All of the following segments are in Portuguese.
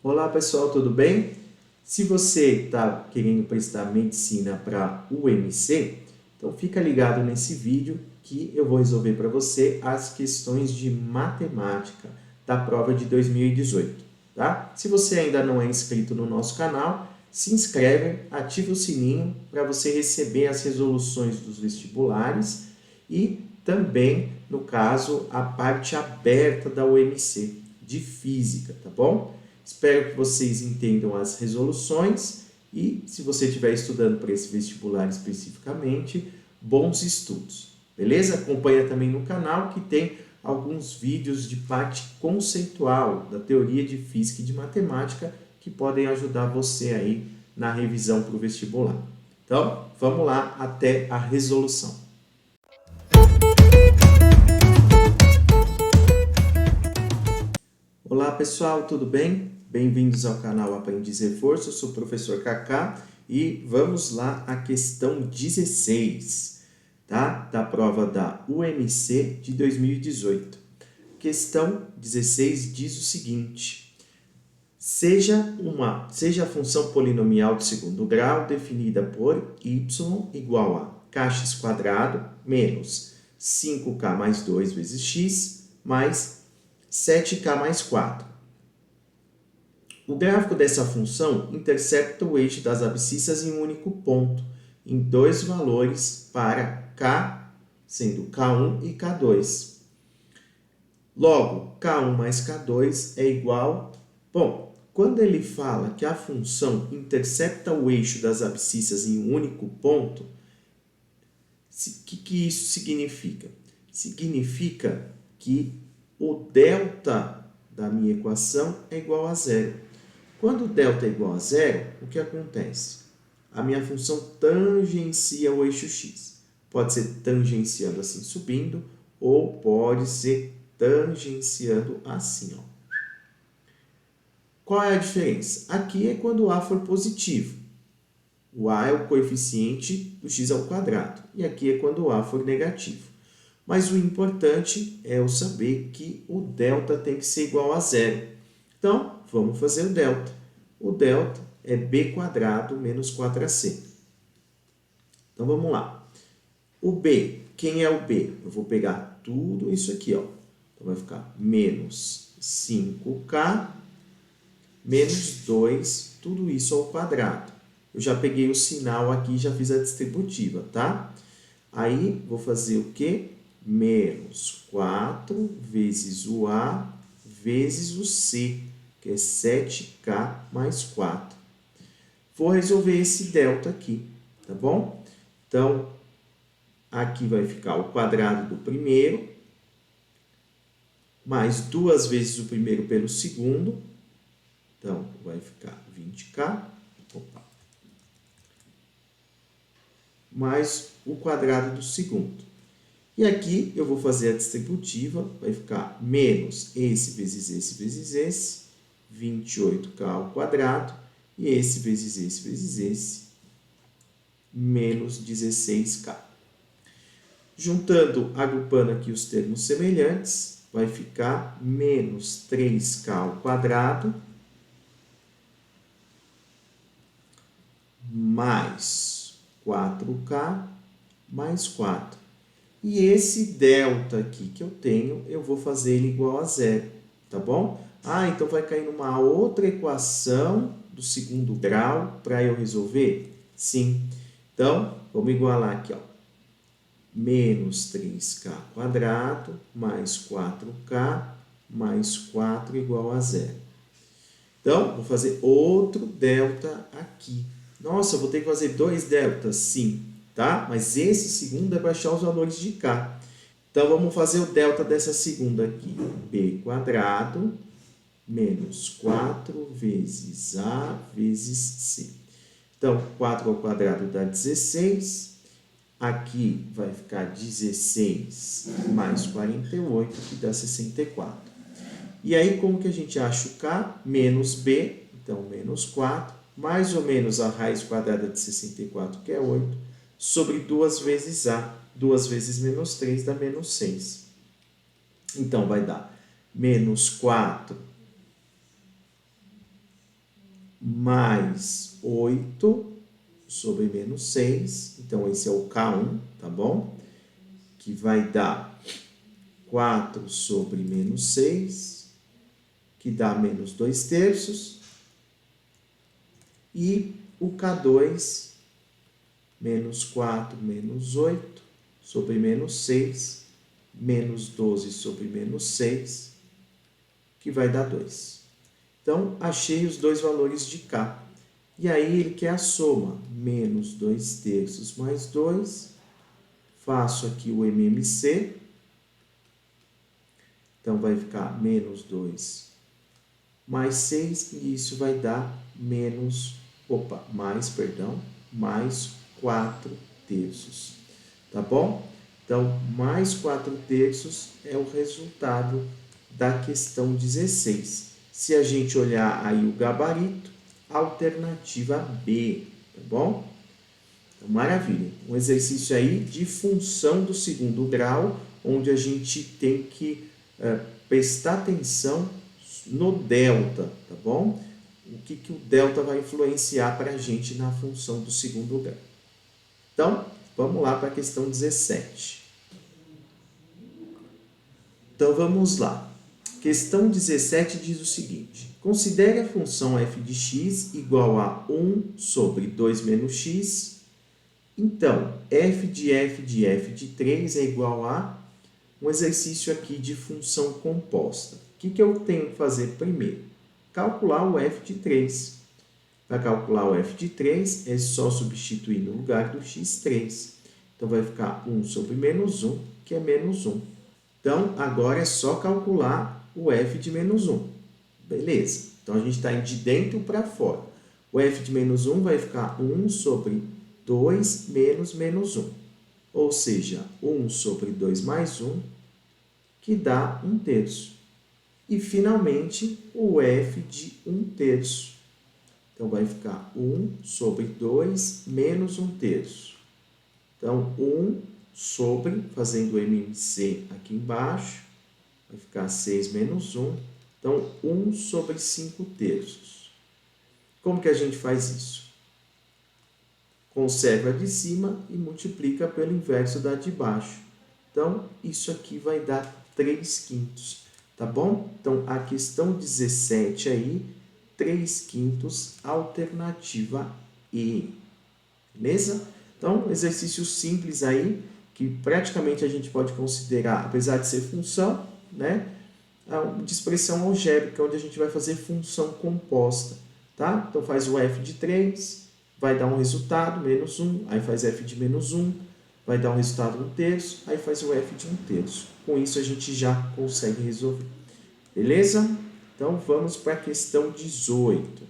Olá pessoal, tudo bem? Se você está querendo prestar medicina para UMC, então fica ligado nesse vídeo que eu vou resolver para você as questões de matemática da prova de 2018, tá? Se você ainda não é inscrito no nosso canal, se inscreve, ativa o sininho para você receber as resoluções dos vestibulares e também, no caso, a parte aberta da UMC de física, tá bom? Espero que vocês entendam as resoluções e, se você estiver estudando para esse vestibular especificamente, bons estudos, beleza? Acompanha também no canal que tem alguns vídeos de parte conceitual da teoria de física e de matemática que podem ajudar você aí na revisão para o vestibular. Então, vamos lá até a resolução. Olá pessoal, tudo bem? Bem-vindos ao canal Aprendiz Reforço, eu sou o professor Kaká e vamos lá à questão 16, tá? Da prova da UMC de 2018. Questão 16 diz o seguinte: seja a função polinomial de segundo grau definida por y igual a kx² menos 5k mais 2 vezes x mais 7k mais 4. O gráfico dessa função intercepta o eixo das abscissas em um único ponto, em dois valores para k, sendo k1 e k2. Logo, k1 mais k2 é igual... Bom, quando ele fala que a função intercepta o eixo das abscissas em um único ponto, o que isso significa? Significa que o delta da minha equação é igual a zero. Quando o delta é igual a zero, o que acontece? A minha função tangencia o eixo x. Pode ser tangenciando assim, subindo, ou pode ser tangenciando assim, ó. Qual é a diferença? Aqui é quando a for positivo. O a é o coeficiente do x ao quadrado. E aqui é quando o a for negativo. Mas o importante é eu saber que o delta tem que ser igual a zero. Então, vamos fazer o delta. O delta é b² menos 4ac. Então, vamos lá. O b, quem é o b? Eu vou pegar tudo isso aqui, ó. Então, vai ficar menos 5k menos 2, tudo isso ao quadrado. Eu já peguei o sinal aqui, já fiz a distributiva, tá? Aí, vou fazer o quê? Menos 4 vezes o a vezes o c, que é 7k mais 4. Vou resolver esse delta aqui, tá bom? Então, aqui vai ficar o quadrado do primeiro, mais 2 vezes o primeiro pelo segundo. Então, vai ficar 20k, mais o quadrado do segundo. E aqui eu vou fazer a distributiva, vai ficar menos esse vezes esse, 28k ao quadrado, e esse vezes esse, menos 16k. Juntando, agrupando aqui os termos semelhantes, vai ficar menos 3k ao quadrado, mais 4k mais 4. E esse delta aqui que eu tenho, eu vou fazer ele igual a zero, tá bom? Ah, então vai cair numa outra equação do segundo grau para eu resolver? Sim. Então, vamos igualar aqui, ó. Menos 3k² mais 4k mais 4 igual a zero. Então, vou fazer outro delta aqui. Nossa, eu vou ter que fazer dois deltas? Sim, tá? Mas esse segundo é para achar os valores de k. Então, vamos fazer o delta dessa segunda aqui. b² menos 4 vezes a vezes c. Então, 4 ao quadrado dá 16. Aqui vai ficar 16 mais 48, que dá 64. E aí, como que a gente acha o k? Menos b, então menos 4, mais ou menos a raiz quadrada de 64, que é 8, sobre 2 vezes a. 2 vezes menos 3 dá menos 6. Então, vai dar menos 4 mais 8 sobre menos 6. Então, esse é o K1, tá bom? Que vai dar 4 sobre menos 6, que dá menos 2 terços. E o K2, menos 4 menos 8 sobre menos 6, menos 12 sobre menos 6, que vai dar 2. Então, achei os dois valores de K. E aí, ele quer a soma, menos 2 terços mais 2. Faço aqui o MMC. Então, vai ficar menos 2 mais 6. E isso vai dar mais 4 terços. Tá bom? Então, mais 4 terços é o resultado da questão 16. Se a gente olhar aí o gabarito, alternativa B, tá bom? Então, maravilha. Um exercício aí de função do segundo grau, onde a gente tem que prestar atenção no delta, tá bom? O que o delta vai influenciar para a gente na função do segundo grau. Então, vamos lá para a questão 17. Então, vamos lá. Questão 17 diz o seguinte: considere a função f de x igual a 1 sobre 2 menos x. Então, f de 3 é igual a um exercício aqui de função composta. O que eu tenho que fazer primeiro? Calcular o f de 3. Para calcular o f de 3, é só substituir no lugar do x3. Então, vai ficar 1 sobre menos 1, que é menos 1. Então, agora é só calcular o f de menos 1. Beleza. Então, a gente está indo de dentro para fora. O f de menos 1 vai ficar 1 sobre 2 menos menos 1. Ou seja, 1 sobre 2 mais 1, que dá 1 terço. E, finalmente, o f de 1 terço. Então, vai ficar 1 sobre 2 menos 1 terço. Então, 1 sobre, fazendo o MMC aqui embaixo, vai ficar 6 menos 1. Então, 1 sobre 5 terços. Como que a gente faz isso? Conserva a de cima e multiplica pelo inverso da de baixo. Então, isso aqui vai dar 3 quintos. Tá bom? Então, a questão 17 aí, 3 quintos, alternativa E. Beleza? Então, exercício simples aí, que praticamente a gente pode considerar, apesar de ser função, né, de expressão algébrica, onde a gente vai fazer função composta. Tá? Então, faz o f de 3, vai dar um resultado, menos 1, aí faz f de menos 1, vai dar um resultado 1 terço, aí faz o f de 1 terço. Com isso, a gente já consegue resolver. Beleza? Então, vamos para a questão 18.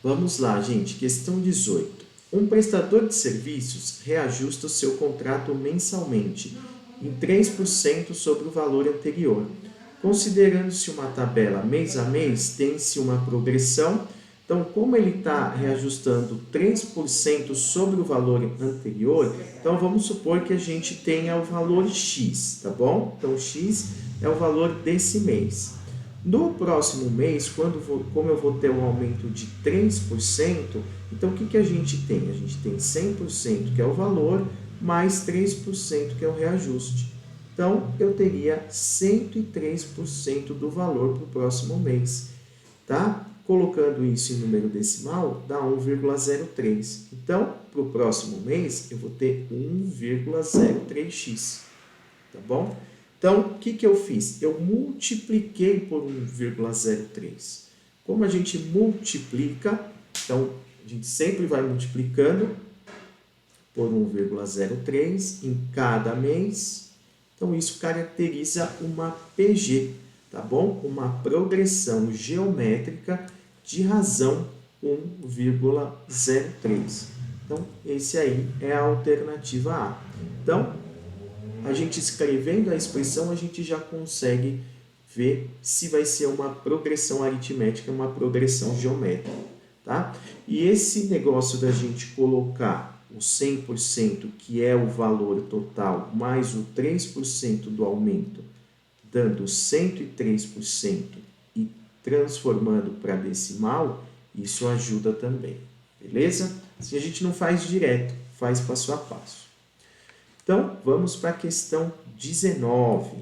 Vamos lá, gente. Questão 18. Um prestador de serviços reajusta o seu contrato mensalmente em 3% sobre o valor anterior. Considerando-se uma tabela mês a mês, tem-se uma progressão. Então, como ele está reajustando 3% sobre o valor anterior, então vamos supor que a gente tenha o valor X, tá bom? Então, X é o valor desse mês. No próximo mês, como eu vou ter um aumento de 3%, então o que a gente tem? A gente tem 100%, que é o valor, mais 3%, que é o reajuste. Então, eu teria 103% do valor para o próximo mês. Tá? Colocando isso em número decimal, dá 1,03. Então, para o próximo mês, eu vou ter 1,03x. Tá bom? Então, o que eu fiz? Eu multipliquei por 1,03. Como a gente multiplica, então, a gente sempre vai multiplicando por 1,03 em cada mês. Então, isso caracteriza uma PG, tá bom? Uma progressão geométrica de razão 1,03. Então, esse aí é a alternativa A. Então, a gente escrevendo a expressão, a gente já consegue ver se vai ser uma progressão aritmética, uma progressão geométrica, tá? E esse negócio da gente colocar o 100%, que é o valor total, mais o 3% do aumento, dando 103% e transformando para decimal, Isso ajuda também, beleza? Assim a gente não faz direto, faz passo a passo. Então, vamos para a questão 19.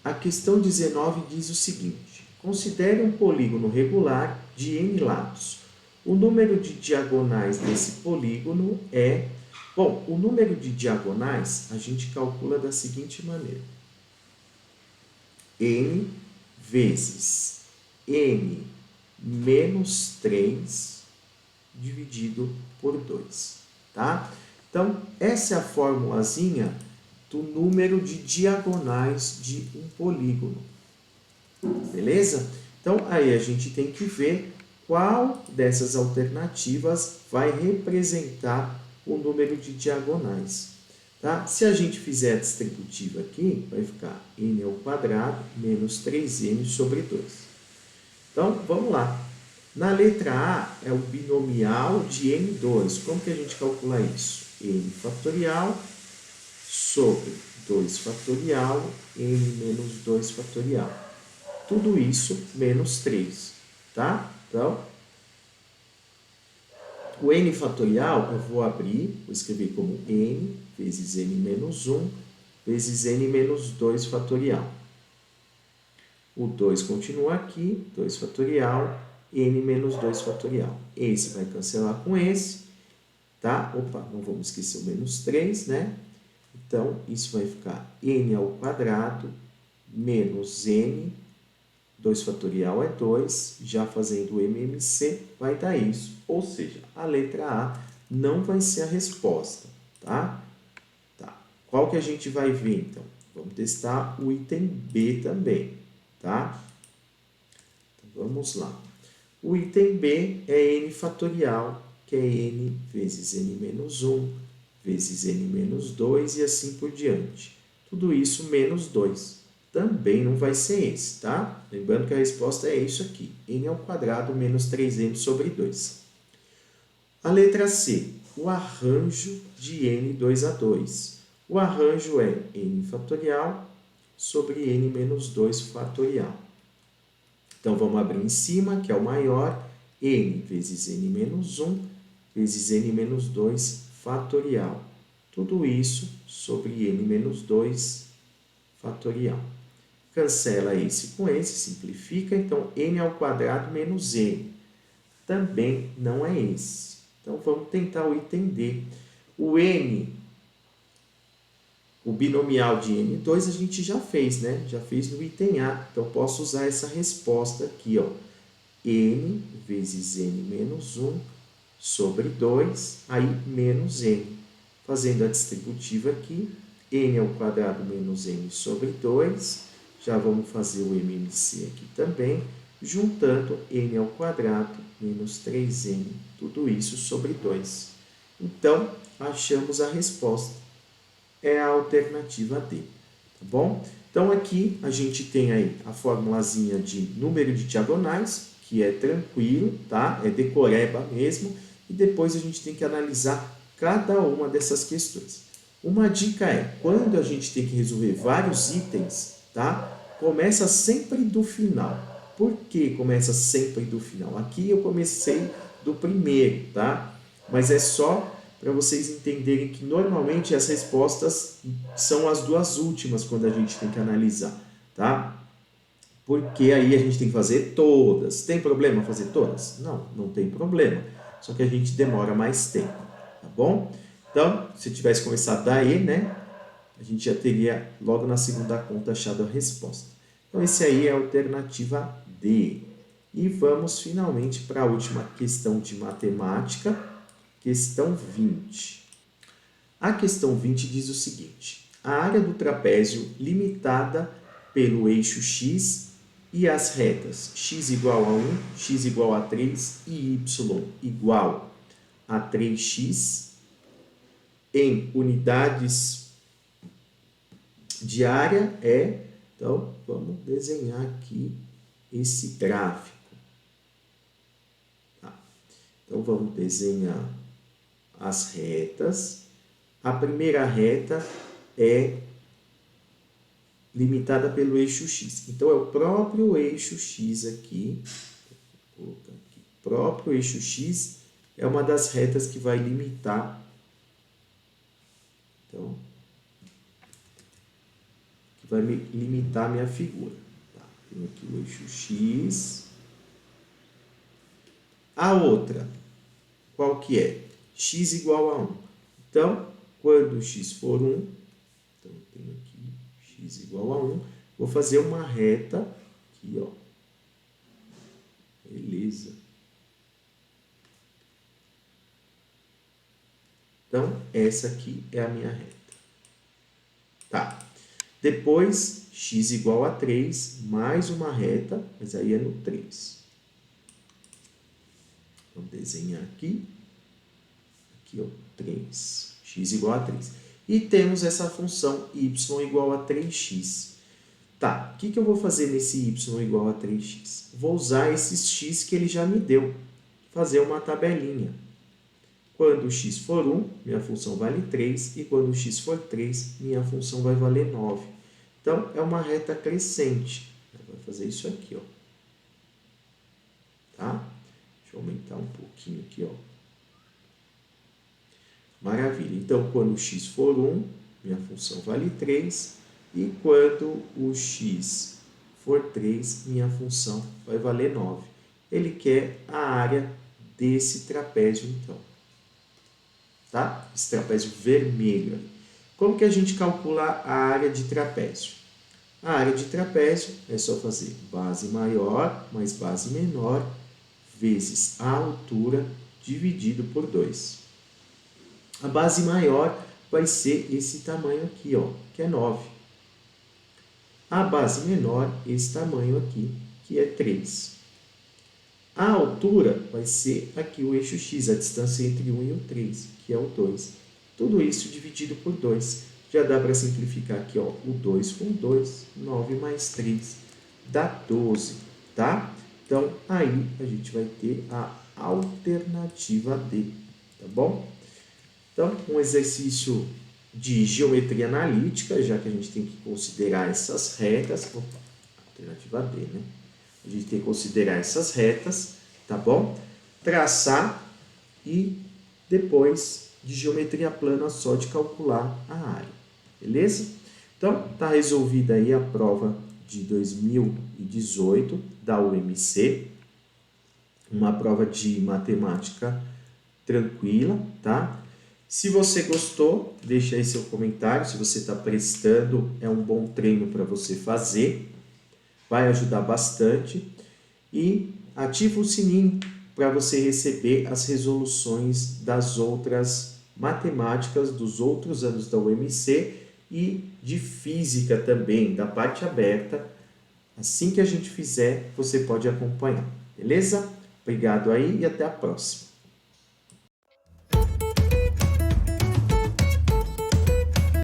A questão 19 diz o seguinte: considere um polígono regular de n lados. O número de diagonais desse polígono é... Bom, o número de diagonais a gente calcula da seguinte maneira: n vezes n menos 3 dividido por 2, tá? Então, essa é a formulazinha do número de diagonais de um polígono, beleza? Então, aí a gente tem que ver qual dessas alternativas vai representar o número de diagonais, tá? Se a gente fizer a distributiva aqui, vai ficar n ao quadrado menos 3n sobre 2. Então, vamos lá. Na letra A é o binomial de n2. Como que a gente calcula isso? N fatorial sobre 2 fatorial, n menos 2 fatorial. Tudo isso menos 3, tá? Então, o n fatorial eu vou abrir, vou escrever como n vezes n menos 1 vezes n menos 2 fatorial. O 2 continua aqui, 2 fatorial, n menos 2 fatorial. Esse vai cancelar com esse, tá? Opa, não vamos esquecer o menos 3, né? Então, isso vai ficar n ao quadrado menos n, 2 fatorial é 2, já fazendo o MMC, vai dar isso. Ou seja, a letra A não vai ser a resposta, tá? Tá. Qual que a gente vai ver, então? Vamos testar o item B também, tá? Então, vamos lá. O item B é n fatorial, que é n vezes n menos 1, vezes n menos 2 e assim por diante. Tudo isso menos 2. Também não vai ser esse, tá? Lembrando que a resposta é isso aqui, n ao quadrado menos 3n sobre 2. A letra C, o arranjo de n 2 a 2. O arranjo é n fatorial sobre n menos 2 fatorial. Então, vamos abrir em cima, que é o maior, n vezes n menos 1 vezes n menos 2 fatorial. Tudo isso sobre n menos 2 fatorial. Cancela esse com esse, simplifica. Então, n ao quadrado menos n. Também não é esse. Então, vamos tentar o item D. O n, o binomial de n2, a gente já fez, né? Já fez no item A. Então, posso usar essa resposta aqui, ó. n vezes n menos 1 sobre 2, aí menos n. Fazendo a distributiva aqui, n ao quadrado menos n sobre 2, já vamos fazer o MMC aqui também, juntando n ao quadrado menos 3n, tudo isso sobre 2. Então, achamos a resposta. É a alternativa D, tá bom? Então, aqui a gente tem aí a formulazinha de número de diagonais, que é tranquilo, tá? É decoreba mesmo. E depois a gente tem que analisar cada uma dessas questões. Uma dica é, quando a gente tem que resolver vários itens, tá? Começa sempre do final. Por que começa sempre do final? Aqui eu comecei do primeiro, tá? Mas é só para vocês entenderem que normalmente as respostas são as duas últimas quando a gente tem que analisar, tá? Porque aí a gente tem que fazer todas. Tem problema fazer todas? Não, não tem problema. Só que a gente demora mais tempo, tá bom? Então, se tivesse começado daí, né? A gente já teria logo na segunda conta achado a resposta. Então, esse aí é a alternativa D. E vamos finalmente para a última questão de matemática, questão 20. A questão 20 diz o seguinte: a área do trapézio limitada pelo eixo x e as retas x igual a 1, x igual a 3 e y igual a 3x em unidades de área é... Então, vamos desenhar aqui esse gráfico. Tá. Então, vamos desenhar as retas. A primeira reta é limitada pelo eixo x. Então, é o próprio eixo x aqui. Vou colocar aqui próprio eixo X é uma das retas que vai limitar. Então, que vai limitar a minha figura. Tá, tenho aqui o eixo X. A outra, qual que é? X igual a 1. Então, quando x for 1, então eu tenho aqui x igual a 1, vou fazer uma reta aqui, ó. Beleza. Então, essa aqui é a minha reta. Tá. Depois, x igual a 3, mais uma reta, mas aí é no 3. Vamos desenhar aqui. Aqui, ó, 3. X igual a 3. E temos essa função y igual a 3x. Tá, o que eu vou fazer nesse y igual a 3x? Vou usar esses x que ele já me deu. Fazer uma tabelinha. Quando x for 1, minha função vale 3. E quando x for 3, minha função vai valer 9. Então, é uma reta crescente. Vai fazer isso aqui, ó. Tá? Deixa eu aumentar um pouquinho aqui, ó. Maravilha. Então, quando x for 1, minha função vale 3. E quando o x for 3, minha função vai valer 9. Ele quer a área desse trapézio, então. Tá? Esse trapézio vermelho. Como que a gente calcula a área de trapézio? A área de trapézio é só fazer base maior mais base menor vezes a altura dividido por 2. A base maior vai ser esse tamanho aqui, ó, que é 9. A base menor, esse tamanho aqui, que é 3. A altura vai ser aqui o eixo x, a distância entre 1 e o 3, que é o 2. Tudo isso dividido por 2. Já dá para simplificar aqui, ó, o 2 com 2, 9 mais 3, dá 12, tá? Então, aí a gente vai ter a alternativa D, tá bom? Então, um exercício de geometria analítica, já que a gente tem que considerar essas retas. Opa, alternativa D, né? A gente tem que considerar essas retas, tá bom? Traçar e depois de geometria plana só de calcular a área, beleza? Então, tá resolvida aí a prova de 2018 da UMC, uma prova de matemática tranquila, tá? Se você gostou, deixa aí seu comentário. Se você está prestando, é um bom treino para você fazer. Vai ajudar bastante. E ativa o sininho para você receber as resoluções das outras matemáticas dos outros anos da UMC e de física também, da parte aberta. Assim que a gente fizer, você pode acompanhar. Beleza? Obrigado aí e até a próxima.